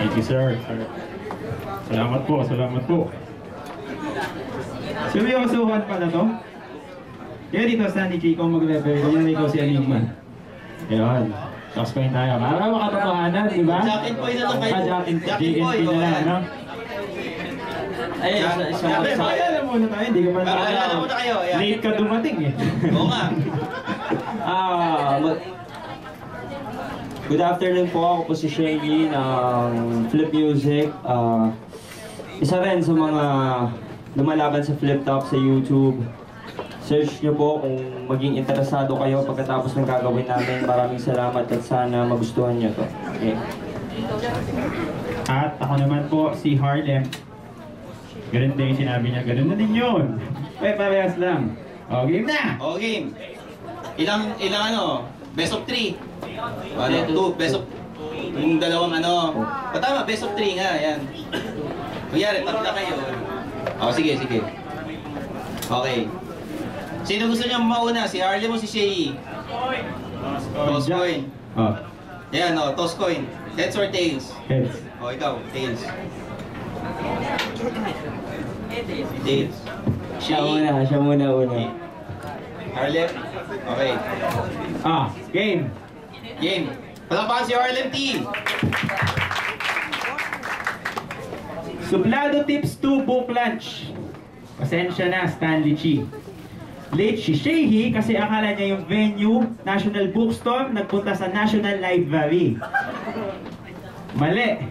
Thank you, sir. Salamat po, salamat po. Seryosohan pa na to? Kaya dito, Stanley G, ikaw mag-level. Ganyan, ikaw si Enigma. Ayun. Tapos pa tayo. Para makatotohanan, di ba? Jackin Poy na lang kayo. Jackin Poy na lang, ano? Ay, alam muna tayo, hindi ka pa alam muna kayo. Late ka dumating eh. Oo nga. Good afternoon po, ako po si Shaggy ng Flip Music. Isa rin sa mga lumalaban sa Flip Top sa YouTube. Search nyo po kung maging interesado kayo pagkatapos ng gagawin namin. Maraming salamat at sana magustuhan nyo to. Okay. At ako naman po si Harlem. Ganun din yung sinabi niya, ganun na din yun. Parehas lang. O, game na! O, game. Ilang ano? Best of 3. Ano? 2, best of... Yung dalawang ano... O tama, best of 3 nga, yan. Magyari, tatla kayo. O, sige. Okay. Sino gusto niyo mauna? Si Harlem o si Shay? Toss coin. Oh. Yan, o, toss coin. Heads or tails? Heads. O, ikaw, tails. Tails. Siya muna. Harlem? Okay. Game. Game. Palakpakan si Harlem T. Suplado tips to book lunch. Pasensya na, Stanley Chi. Late si Shehi kasi akala niya yung venue, National Bookstore, nagpunta sa National Library. Mali.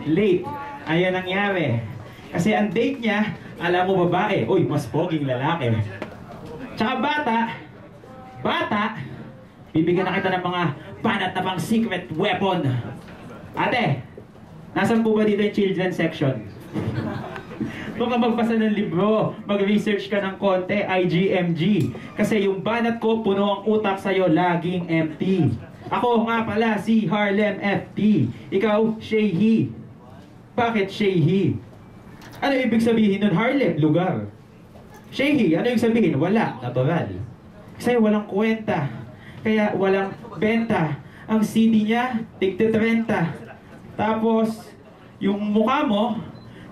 Late. Ayun nangyari. Kasi ang date niya, alam mo babae, uy, mas poging lalaki. Tsaka bata, bibigyan na kita ng mga banat na pang secret weapon. Ate, nasan po ba dito yung children's section? Kung ka magbasa ng libro, mag-research ka ng konti, IGMG. Kasi yung banat ko, puno ang utak sa'yo, laging empty. Ako nga pala, si Harlem FT. Ikaw, Shehi. Bakit Shehi? Ano ibig sabihin nun? Harlem, lugar. Shehi, ano ibig sabihin? Wala, natural. Kasi walang kwenta. Kaya walang benta. Ang CD niya, tigte 30. Tapos, yung mukha mo,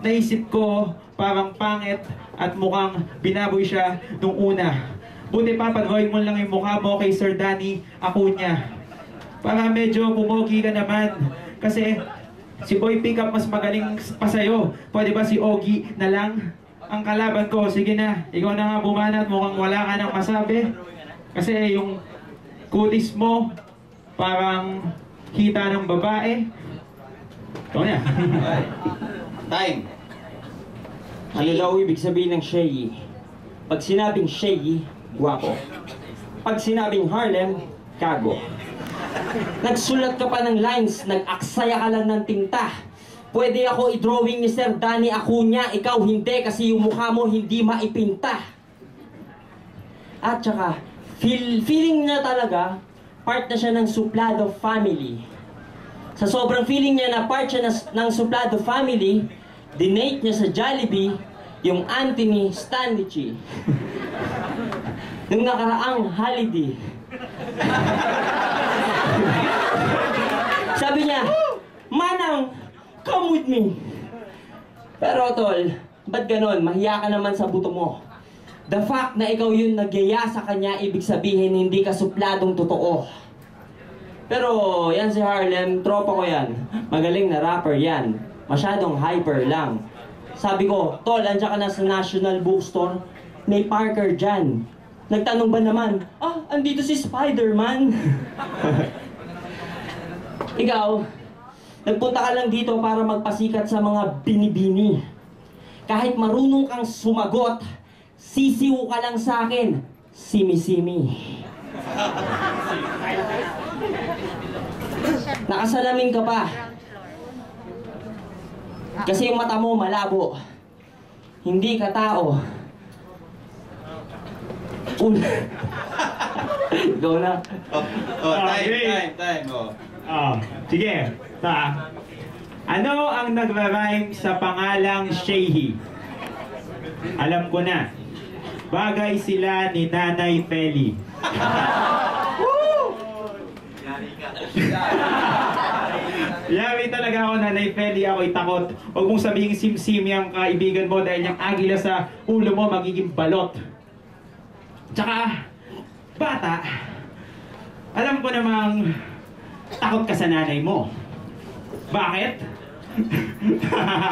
naisip ko, parang pangit at mukhang binaboy siya nung una. Buti papadrawing mo lang yung mukha mo kay Sir Danny Acuña. Para medyo pumogi ka naman. Kasi si Boy Pickup mas magaling pa sa'yo. Pwede ba si Ogie na lang ang kalaban ko? Sige na, ikaw na nga bumanat. Mukhang wala ka nang masabi. Kasi yung kutis mo parang kita ng babae. Ikaw na. Time. Ano daw ibig sabihin ng Shehi? Pag sinabing Shehi, guwapo. Pag sinabing Harlem, kago. Nagsulat ka pa ng lines, nag-aksaya ka lang ng tinta. Pwede ako i-drawing ni Sir Danny Acuña, ikaw hindi kasi yung mukha mo hindi maipinta. At saka, feeling niya talaga, part na siya ng Suplado family. Sa sobrang feeling niya na part siya ng Suplado family, dinate niya sa Jollibee yung auntie ni Stanley Chi. Nung nakaraang holiday. Sabi niya, Manang, come with me. Pero tol, ba't ganon? Mahiya ka naman sa buto mo. The fact na ikaw yung nagyaya sa kanya, ibig sabihin hindi ka supladong totoo. Pero yan si Harlem, tropa ko yan. Magaling na rapper yan. Masyadong hyper lang. Sabi ko, tol, andyan ka na sa National Bookstore. May Parker dyan. Nagtanong ba naman, andito si Spider-Man. Ikaw, nagpunta ka lang dito para magpasikat sa mga binibini. Kahit marunong kang sumagot, sisiw ka lang sa akin. Simi-simi. Nakasalamin ka pa. Kasi yung mata mo malabo. Hindi ka tao. Ikaw na. Time. Sige. Ano ang nagra-rhyme sa pangalang Shehi? Alam ko na. Bagay sila ni Nanay Feli. Yawi talaga ako, Nanay Feli, ako'y takot. Huwag mong sabihin simsim yung kaibigan mo dahil yung agila sa ulo mo magiging balot. Tsaka, bata, alam ko namang takot ka sa nanay mo. Bakit?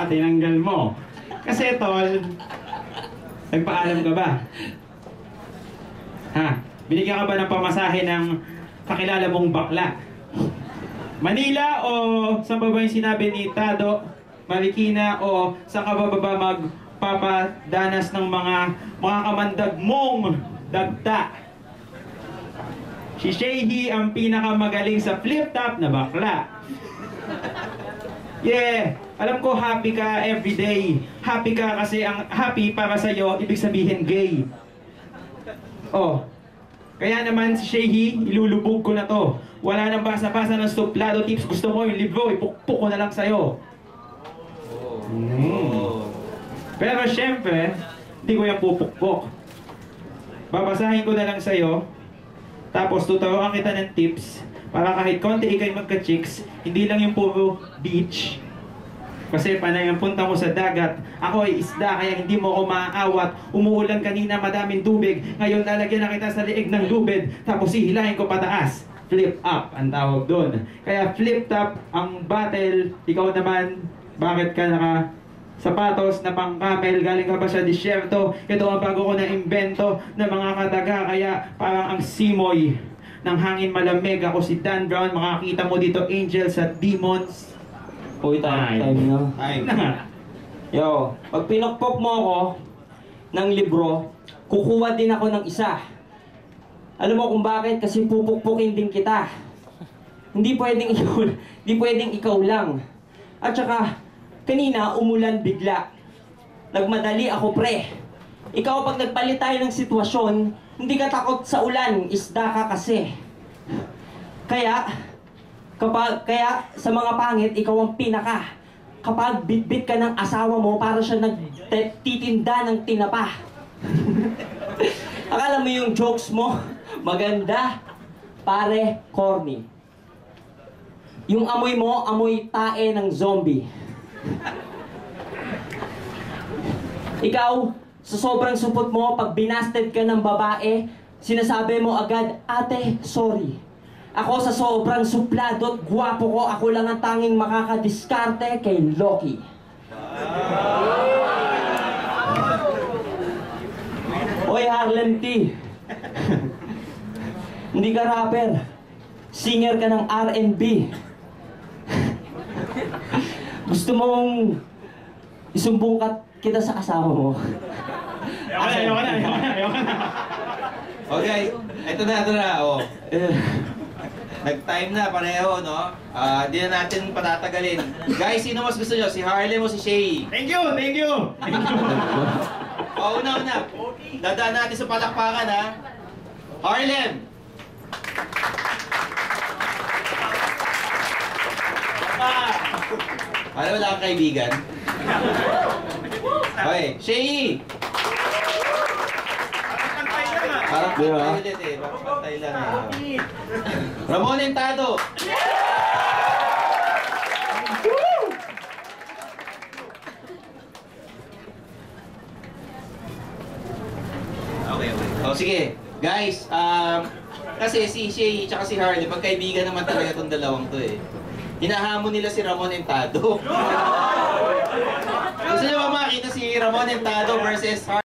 Tinanggal mo. Kasi, tol, nagpaalam ka ba? Ha? Binigyan ka ba ng pamasahe ng kakilala mong bakla? Manila o saan ba yung sinabi ni Tado, Marikina o saan ka ba magpapadanas ng mga kamandag mong dagta? Si Shehi ang pinakamagaling sa flip-top na bakla. Yeah, alam ko happy ka everyday. Happy ka kasi ang happy para sa'yo, ibig sabihin gay. Oh, kaya naman si Shehi, ilulubog ko na to. Wala nang basa-basa ng suplado tips. Gusto mo yung libro, ipukpuk ko na lang sa'yo. Pero syempre, hindi ko yung pupukpok. Babasahin ko na lang sa'yo. Tapos tuturuan kita ng tips para kahit konti ikay magka-chicks, hindi lang yung puro beach. Kasi panay ang punta mo sa dagat, ako ay isda kaya hindi mo ako maaawat. Umuulan kanina, madaming tubig. Ngayon lalagyan na kita sa liig ng lubid, tapos hihilahin ko pataas. Flip up ang tawag doon. Kaya flip top ang battle. Ikaw naman, bakit ka naka sapatos na pang camel? Galing ka ba sa disyerto? Ito ang bago ko na imbento na mga kadaga. Kaya parang ang simoy ng hangin malamig. Ako si Dan Brown. Makakita mo dito angels at demons. Uy, time na. Time. Yo, pag pinokpok mo ako ng libro, kukuha din ako ng isa. Alam mo kung bakit? Kasi pupukpukin din kita. Hindi pwedeng ikaw lang. At saka, kanina umulan bigla. Nagmadali ako, pre. Ikaw pag nagpalit tayo ng sitwasyon, hindi ka takot sa ulan, isda ka kasi. Kaya sa mga pangit, ikaw ang pinaka. Kapag bitbit ka ng asawa mo, para siya nagtitinda ng tinapa. Akala mo yung jokes mo, maganda, pare, corny. Yung amoy mo, amoy tae ng zombie. Ikaw, sa sobrang supot mo, pag binasted ka ng babae, sinasabi mo agad, ate, sorry. Ako sa sobrang suplado at gwapo ko, ako lang ang tanging makakadiskarte kay Loki. Oy, Harlem T. Hindi ka rapper. Singer ka ng R&B. Gusto mong isumbong kita sa asawa mo. Ayoko na. Okay, ito na. Oh. Nag-time na pareho, no? Di na natin patatagalin. Guys, sino mas gusto nyo? Si Harlem o si Shay? Thank you. Una. Dadaan natin sa palakpakan, ha? Harlem! Alam mo lang ang kaibigan? Okay, Shay! Parang pantay ulit eh. Parang pantay lang eh. Ramon Entado! Okay. Oh, sige. Guys, kasi si Shay tsaka si Harley, pagkaibigan naman talaga itong dalawang to eh. Hinahamon nila si Ramon Entado. Gusto nyo ba makita si Ramon Entado versus Harley?